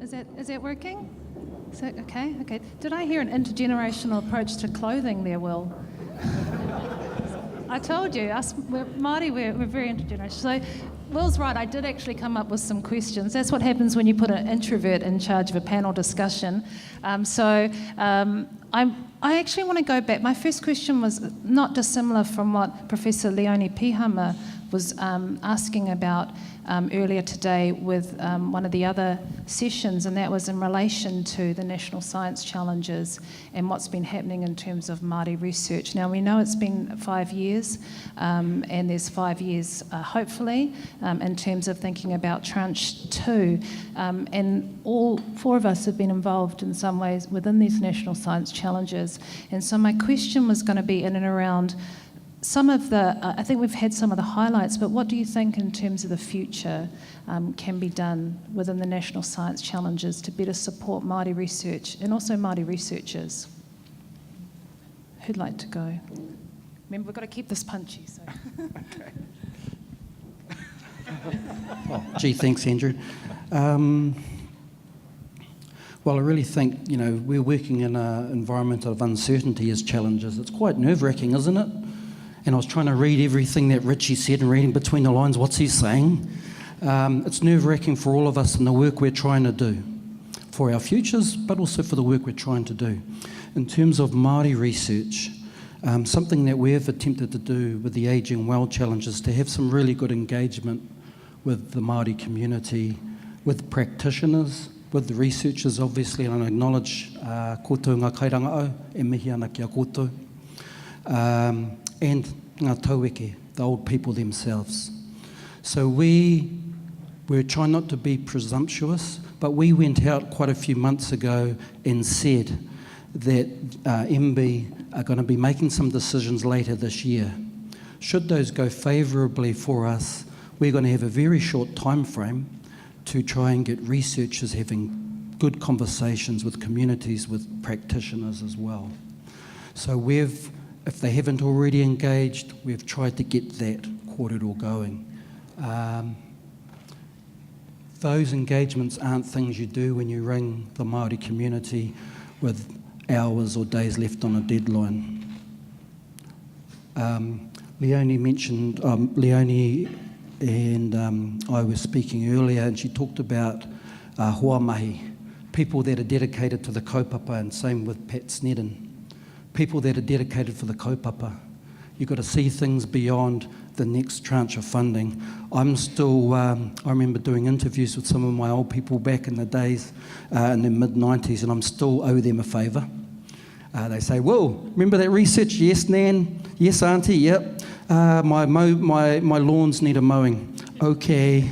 Is that working? Is that okay? Okay. Did I hear an intergenerational approach to clothing there, Will? I told you, we're Māori, we're very intergenerational. So Will's right, I did actually come up with some questions. That's what happens when you put an introvert in charge of a panel discussion. I actually want to go back. My first question was not dissimilar from what Professor Leone Pihama was asking about earlier today with one of the other sessions, and that was in relation to the National Science Challenges and what's been happening in terms of Māori research. Now, we know it's been 5 years, and there's 5 years, hopefully, in terms of thinking about tranche 2. And all 4 of us have been involved in some ways within these National Science Challenges. And so my question was going to be in and around some of the, I think we've had some of the highlights, but what do you think in terms of the future can be done within the National Science Challenges to better support Māori research and also Māori researchers? Who'd like to go? Remember, we've got to keep this punchy. So. Okay. Gee, thanks, Andrew. Well, I really think, we're working in an environment of uncertainty as challenges. It's quite nerve-wracking, isn't it? And I was trying to read everything that Richie said and reading between the lines, what's he saying? It's nerve-wracking for all of us in the work we're trying to do, for our futures, but also for the work we're trying to do. In terms of Māori research, something that we've attempted to do with the Ageing Well Challenge is to have some really good engagement with the Māori community, with practitioners, with the researchers, obviously, and I acknowledge koutou ngā kairangao, e mihi ana kia koutou. And ngā taueke, the old people themselves. So we're trying not to be presumptuous, but we went out quite a few months ago and said that MB are going to be making some decisions later this year. Should those go favourably for us, we're going to have a very short time frame to try and get researchers having good conversations with communities, with practitioners as well. So if they haven't already engaged, we've tried to get that kōrero going. Those engagements aren't things you do when you ring the Māori community with hours or days left on a deadline. Leone mentioned, Leone and I were speaking earlier, and she talked about hoa mahi, people that are dedicated to the kaupapa, and same with Pat Snedden. People that are dedicated for the kaupapa. You've got to see things beyond the next tranche of funding. I'm still, I remember doing interviews with some of my old people back in the days, in the mid-90s, and I'm still owe them a favour. They say, "Whoa, remember that research? Yes, Nan. Yes, Auntie. Yep. My lawns need a mowing." Okay.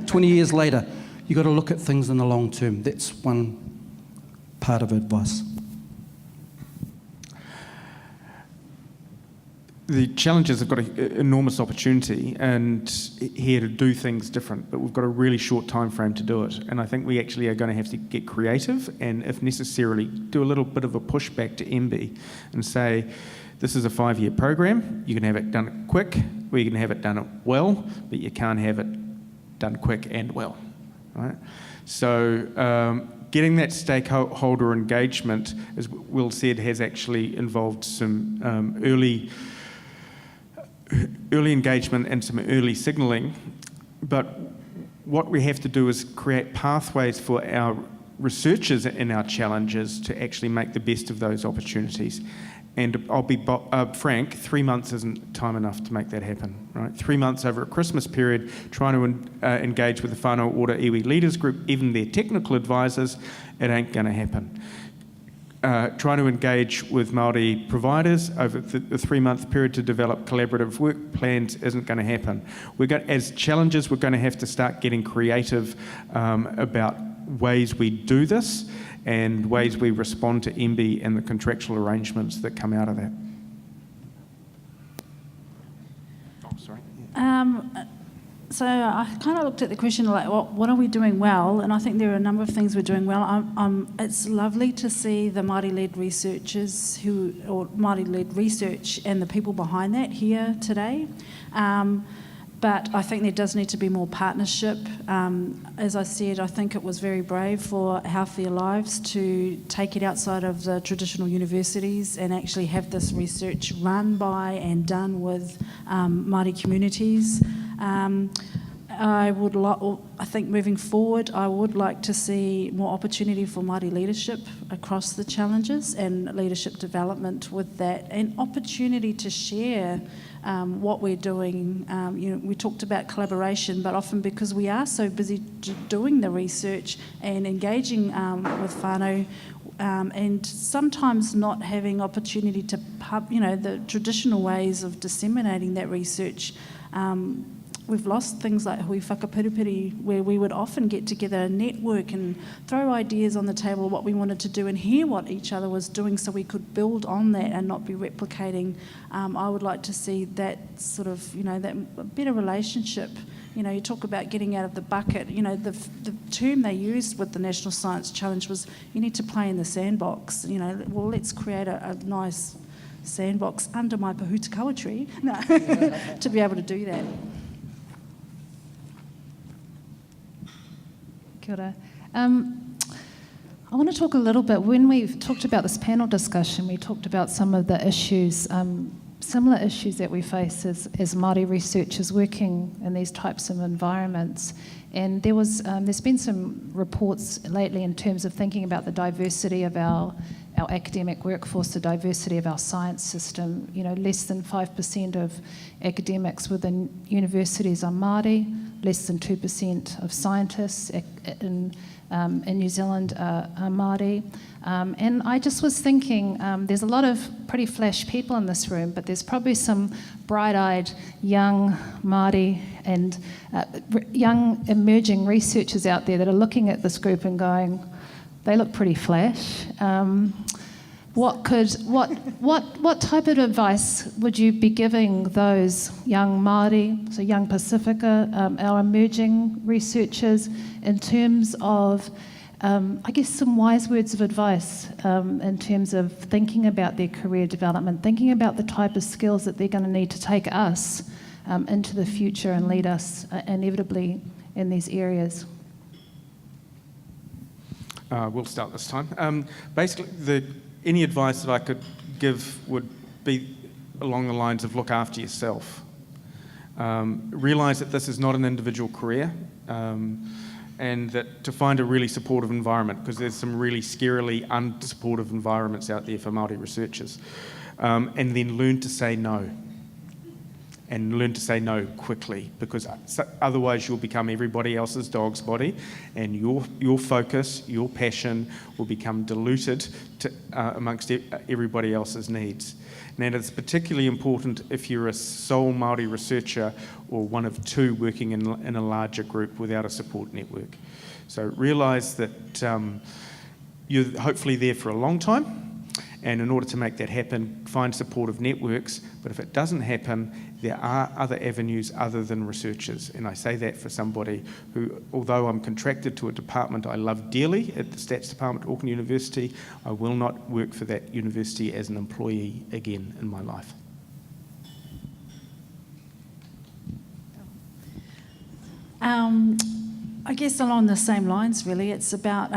20 years later, you've got to look at things in the long term. That's one part of advice. The challenges have got an enormous opportunity and here to do things different, but we've got a really short time frame to do it. And I think we actually are going to have to get creative and, if necessarily, do a little bit of a pushback to MB and say, this is a 5-year program, you can have it done quick, or you can have it done well, but you can't have it done quick and well, right? So getting that stakeholder engagement, as Will said, has actually involved some early engagement and some early signalling, but what we have to do is create pathways for our researchers in our challenges to actually make the best of those opportunities. And I'll be frank, 3 months isn't time enough to make that happen, right? 3 months over a Christmas period, trying to engage with the whanau order iwi leaders group, even their technical advisors, it ain't going to happen. Trying to engage with Māori providers over the 3-month period to develop collaborative work plans isn't going to happen. As challenges, we're going to have to start getting creative about ways we do this and ways we respond to MB and the contractual arrangements that come out of that. Oh, sorry. So I kind of looked at the question like, what are we doing well? And I think there are a number of things we're doing well. It's lovely to see the Māori-led researchers or Māori-led research and the people behind that here today. But I think there does need to be more partnership. As I said, I think it was very brave for Healthier Lives to take it outside of the traditional universities and actually have this research run by and done with Māori communities. I think moving forward, I would like to see more opportunity for Māori leadership across the challenges and leadership development with that, and opportunity to share what we're doing. We talked about collaboration, but often because we are so busy doing the research and engaging with whanau, and sometimes not having opportunity to the traditional ways of disseminating that research. We've lost things like hui whakapiripiri, where we would often get together and network and throw ideas on the table, what we wanted to do, and hear what each other was doing so we could build on that and not be replicating. I would like to see that sort of, that better relationship. You talk about getting out of the bucket. The term they used with the National Science Challenge was, you need to play in the sandbox. Well, let's create a nice sandbox under my pahutakawa tree to be able to do that. Kia ora. I want to talk a little bit, when we've talked about this panel discussion, we talked about some of the issues, similar issues that we face as Māori researchers working in these types of environments. And there's been some reports lately in terms of thinking about the diversity of our academic workforce, the diversity of our science system. Less than 5% of academics within universities are Māori, less than 2% of scientists in New Zealand are Māori. And I just was thinking, there's a lot of pretty flash people in this room, but there's probably some bright-eyed young Māori and young emerging researchers out there that are looking at this group and going, they look pretty flash. What type of advice would you be giving those young Māori, so young Pacifica, our emerging researchers, in terms of, I guess, some wise words of advice in terms of thinking about their career development, thinking about the type of skills that they're going to need to take us into the future and lead us inevitably in these areas? We'll start this time. Basically, any advice that I could give would be along the lines of look after yourself. Realise that this is not an individual career, and that to find a really supportive environment, because there's some really scarily unsupportive environments out there for Māori researchers, and then learn to say no. And learn to say no quickly, because otherwise you'll become everybody else's dog's body, and your focus, your passion will become diluted amongst everybody else's needs. Now, it's particularly important if you're a sole Māori researcher or one of two working in a larger group without a support network. So realise that you're hopefully there for a long time, and in order to make that happen, find supportive networks. But if it doesn't happen, there are other avenues other than researchers. And I say that for somebody who, although I'm contracted to a department I love dearly at the Stats Department at Auckland University, I will not work for that university as an employee again in my life. I guess along the same lines, really, it's about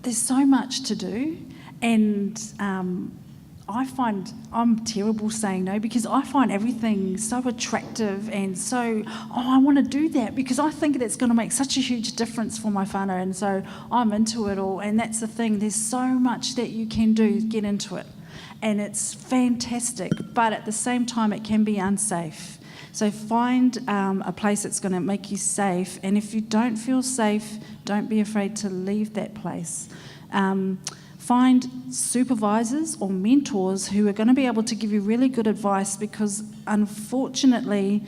there's so much to do. And I find I'm terrible saying no, because I find everything so attractive and so, I want to do that because I think that's going to make such a huge difference for my whanau, and so I'm into it all. And that's the thing, there's so much that you can do, get into it. And it's fantastic, but at the same time it can be unsafe. So find a place that's going to make you safe, and if you don't feel safe, don't be afraid to leave that place. Find supervisors or mentors who are going to be able to give you really good advice, because unfortunately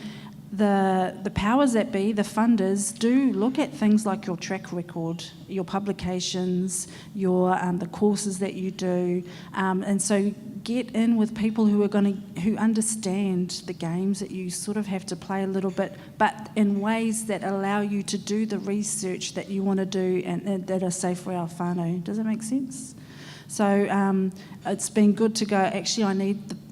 the powers that be, the funders, do look at things like your track record, your publications, your the courses that you do, and so get in with people who understand the games that you sort of have to play a little bit, but in ways that allow you to do the research that you want to do and that are safe for our whanau. Does that make sense? So it's been good to go. Actually,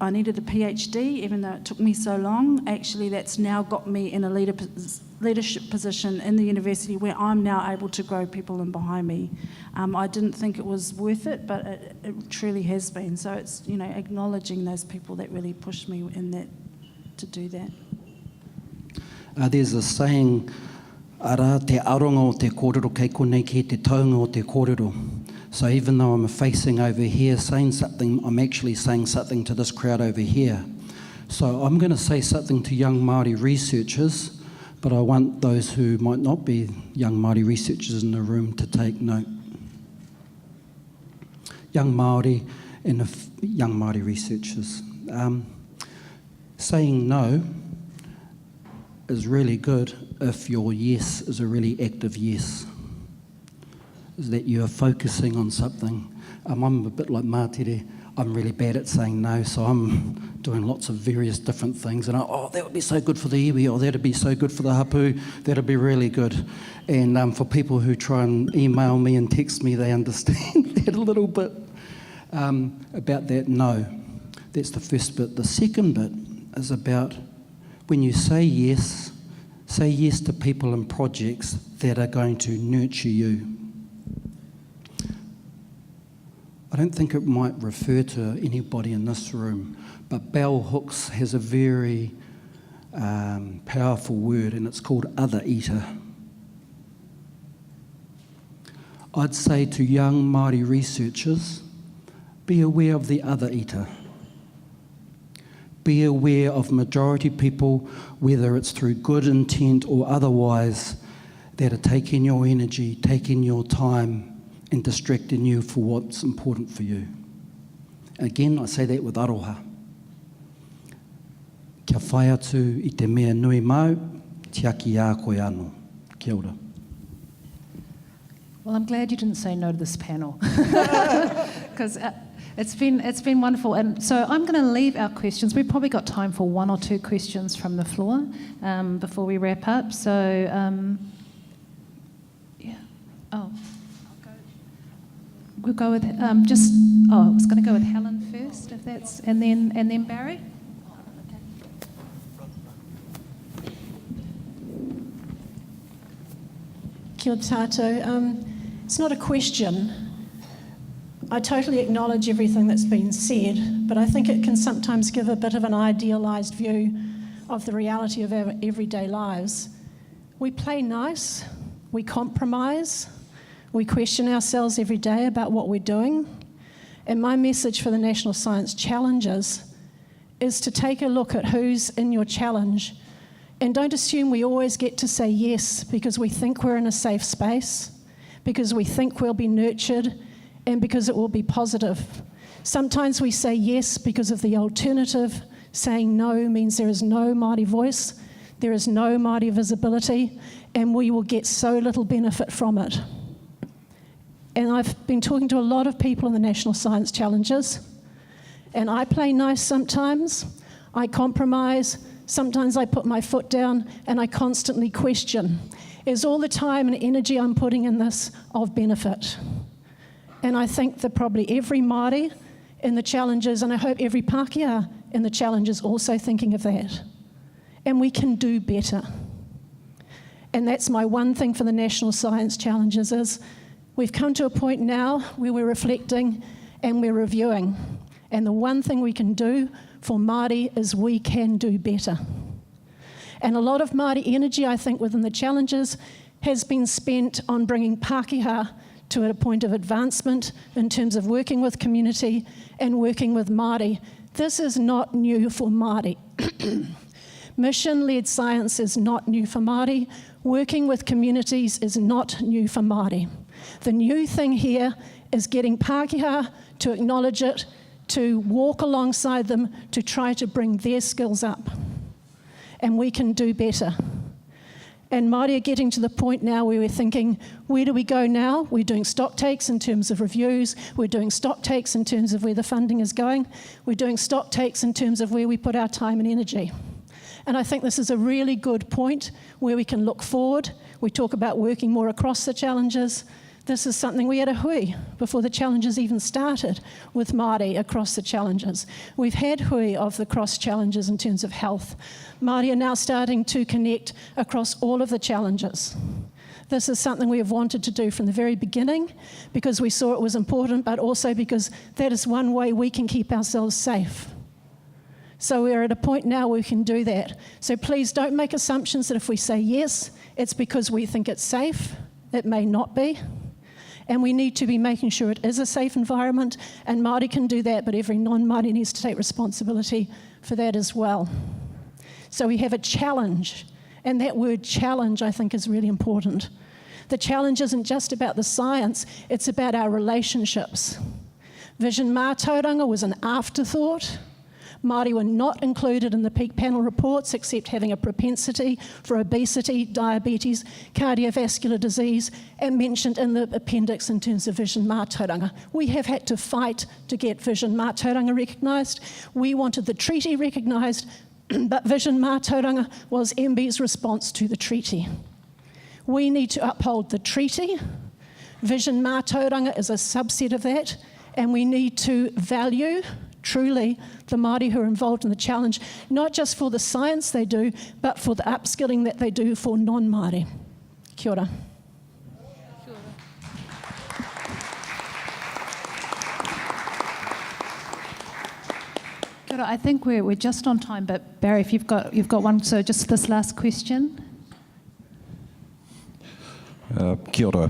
I needed a PhD, even though it took me so long. Actually, that's now got me in a leadership position in the university where I'm now able to grow people in behind me. I didn't think it was worth it, but it truly has been. So it's, acknowledging those people that really pushed me in that to do that. There's a saying, ara te aronga o te kōrero kei konei ki te taunga o te kōrero. So even though I'm facing over here saying something, I'm actually saying something to this crowd over here. So I'm going to say something to young Māori researchers, but I want those who might not be young Māori researchers in the room to take note. Young Māori and young Māori researchers. Saying no is really good if your yes is a really active yes. Is that you are focusing on something. I'm a bit like Mātere. I'm really bad at saying no, so I'm doing lots of various different things. And that would be so good for the iwi, or that would be so good for the hapu, that would be really good. And for people who try and email me and text me, they understand that a little bit about that no. That's the first bit. The second bit is about when you say yes to people and projects that are going to nurture you. I don't think it might refer to anybody in this room, but Bell Hooks has a very powerful word, and it's called other eater. I'd say to young Māori researchers, be aware of the other eater. Be aware of majority people, whether it's through good intent or otherwise, that are taking your energy, taking your time, and distracting you for what's important for you. Again, I say that with aroha. Kia whai atu I te mea nui mau, te aki a koe anō. Kia ora. Well, I'm glad you didn't say no to this panel, because it's been wonderful. And so I'm going to leave our questions. We've probably got time for one or two questions from the floor before we wrap up. So, we'll go with I was going to go with Helen first, if that's, and then Barry. Kia ora tātou. It's not a question. I totally acknowledge everything that's been said, but I think it can sometimes give a bit of an idealised view of the reality of our everyday lives. We play nice, we compromise, we question ourselves every day about what we're doing. And my message for the National Science Challenges is to take a look at who's in your challenge, and don't assume we always get to say yes because we think we're in a safe space, because we think we'll be nurtured, and because it will be positive. Sometimes we say yes because of the alternative. Saying no means there is no Māori voice, there is no Māori visibility, and we will get so little benefit from it. And I've been talking to a lot of people in the National Science Challenges, and I play nice sometimes, I compromise, sometimes I put my foot down, and I constantly question. Is all the time and energy I'm putting in this of benefit? And I think that probably every Māori in the challenges, and I hope every Pākehā in the challenges also thinking of that. And we can do better. And that's my one thing for the National Science Challenges is we've come to a point now where we're reflecting and we're reviewing. And the one thing we can do for Māori is we can do better. And a lot of Māori energy, I think, within the challenges has been spent on bringing Pākehā to a point of advancement in terms of working with community and working with Māori. This is not new for Māori. Mission-led science is not new for Māori. Working with communities is not new for Māori. The new thing here is getting Pākehā to acknowledge it, to walk alongside them, to try to bring their skills up. And we can do better. And Māori are getting to the point now where we're thinking, where do we go now? We're doing stock takes in terms of reviews. We're doing stock takes in terms of where the funding is going. We're doing stock takes in terms of where we put our time and energy. And I think this is a really good point where we can look forward. We talk about working more across the challenges. This is something we had a hui before the challenges even started with Māori across the challenges. We've had hui of the cross challenges in terms of health. Māori are now starting to connect across all of the challenges. This is something we have wanted to do from the very beginning because we saw it was important, but also because that is one way we can keep ourselves safe. So we're at a point now where we can do that. So please don't make assumptions that if we say yes, it's because we think it's safe. It may not be. And we need to be making sure it is a safe environment, and Māori can do that, but every non-Māori needs to take responsibility for that as well. So we have a challenge, and that word challenge I think is really important. The challenge isn't just about the science, it's about our relationships. Vision mātauranga was an afterthought. Māori were not included in the peak panel reports except having a propensity for obesity, diabetes, cardiovascular disease, and mentioned in the appendix in terms of vision mātauranga. We have had to fight to get vision mātauranga recognised. We wanted the treaty recognised, but vision mātauranga was MB's response to the treaty. We need to uphold the treaty. Vision mātauranga is a subset of that, and we need to value truly the Māori who are involved in the challenge, not just for the science they do, but for the upskilling that they do for non-Māori. Kia ora. Kia ora. I think we're just on time, but Barry, if you've got one, so just this last question. Kia ora.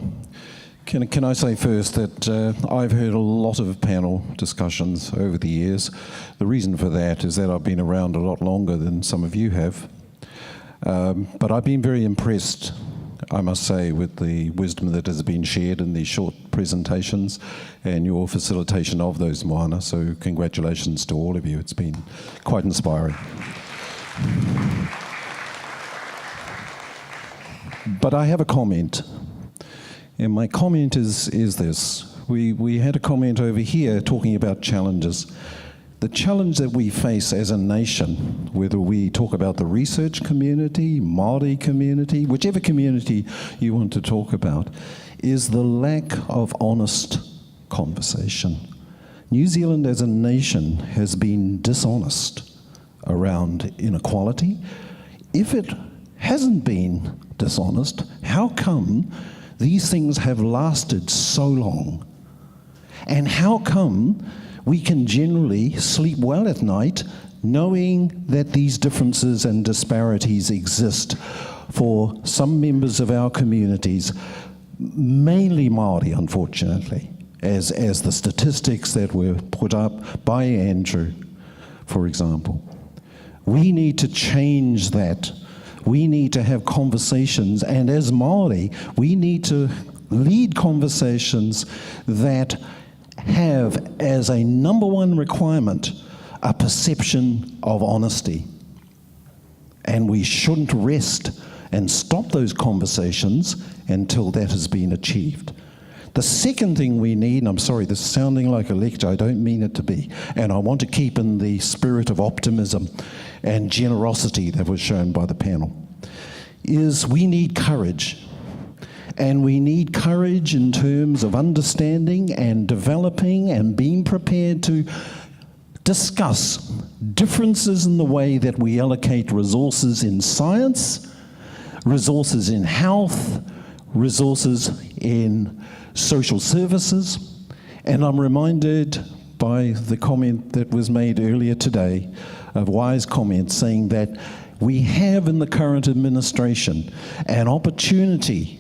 Can I say first that I've heard a lot of panel discussions over the years. The reason for that is that I've been around a lot longer than some of you have. But I've been very impressed, I must say, with the wisdom that has been shared in these short presentations and your facilitation of those moana. So congratulations to all of you. It's been quite inspiring. But I have a comment. And my comment is this. We had a comment over here talking about challenges. The challenge that we face as a nation, whether we talk about the research community, Māori community, whichever community you want to talk about, is the lack of honest conversation. New Zealand as a nation has been dishonest around inequality. If it hasn't been dishonest, how come these things have lasted so long? And how come we can generally sleep well at night knowing that these differences and disparities exist for some members of our communities, mainly Māori, unfortunately, as the statistics that were put up by Andrew, for example. We need to change that. We need to have conversations, and as Māori, we need to lead conversations that have as a number one requirement a perception of honesty. And we shouldn't rest and stop those conversations until that has been achieved. The second thing we need, and I'm sorry, this is sounding like a lecture, I don't mean it to be, and I want to keep in the spirit of optimism and generosity that was shown by the panel, is we need courage. And we need courage in terms of understanding and developing and being prepared to discuss differences in the way that we allocate resources in science, resources in health, resources in social services. And I'm reminded by the comment that was made earlier today, a wise comment saying that we have in the current administration an opportunity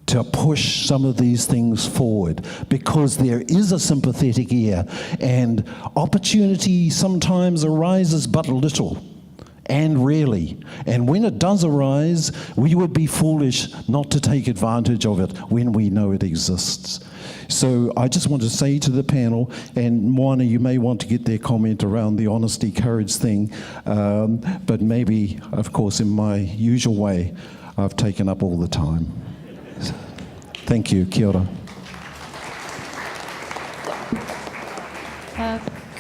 to push some of these things forward because there is a sympathetic ear, and opportunity sometimes arises but little and rarely. And when it does arise, we would be foolish not to take advantage of it when we know it exists. So I just want to say to the panel, and Moana, you may want to get their comment around the honesty, courage thing, but maybe, of course, in my usual way, I've taken up all the time. Thank you. Kia ora.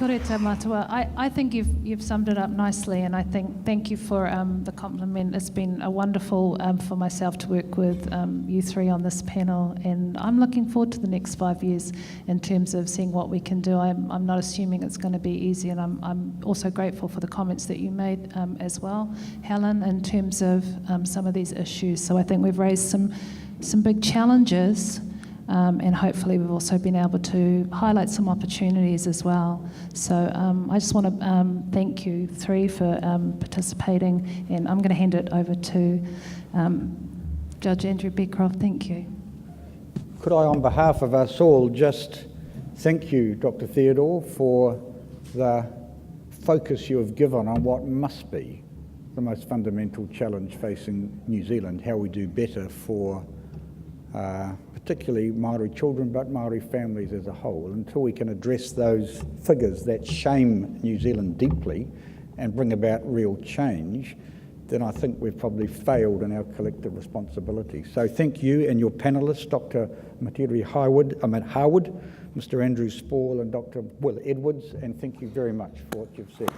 Kia ora te matua. I think you've summed it up nicely, and I think thank you for the compliment. It's been a wonderful for myself to work with you three on this panel, and I'm looking forward to the next 5 years in terms of seeing what we can do. I'm not assuming it's going to be easy, and I'm also grateful for the comments that you made as well, Helen, in terms of some of these issues. So I think we've raised some big challenges. And hopefully we've also been able to highlight some opportunities as well. So I just want to thank you three for participating, and I'm going to hand it over to Judge Andrew Beecroft. Thank you. Could I, on behalf of us all, just thank you, Dr. Theodore, for the focus you have given on what must be the most fundamental challenge facing New Zealand, how we do better for particularly Maori children, but Maori families as a whole. Until we can address those figures that shame New Zealand deeply and bring about real change, then I think we've probably failed in our collective responsibility. So thank you and your panellists, Dr. Matiri Harwood, Mr. Andrew Spall and Dr. Will Edwards, and thank you very much for what you've said.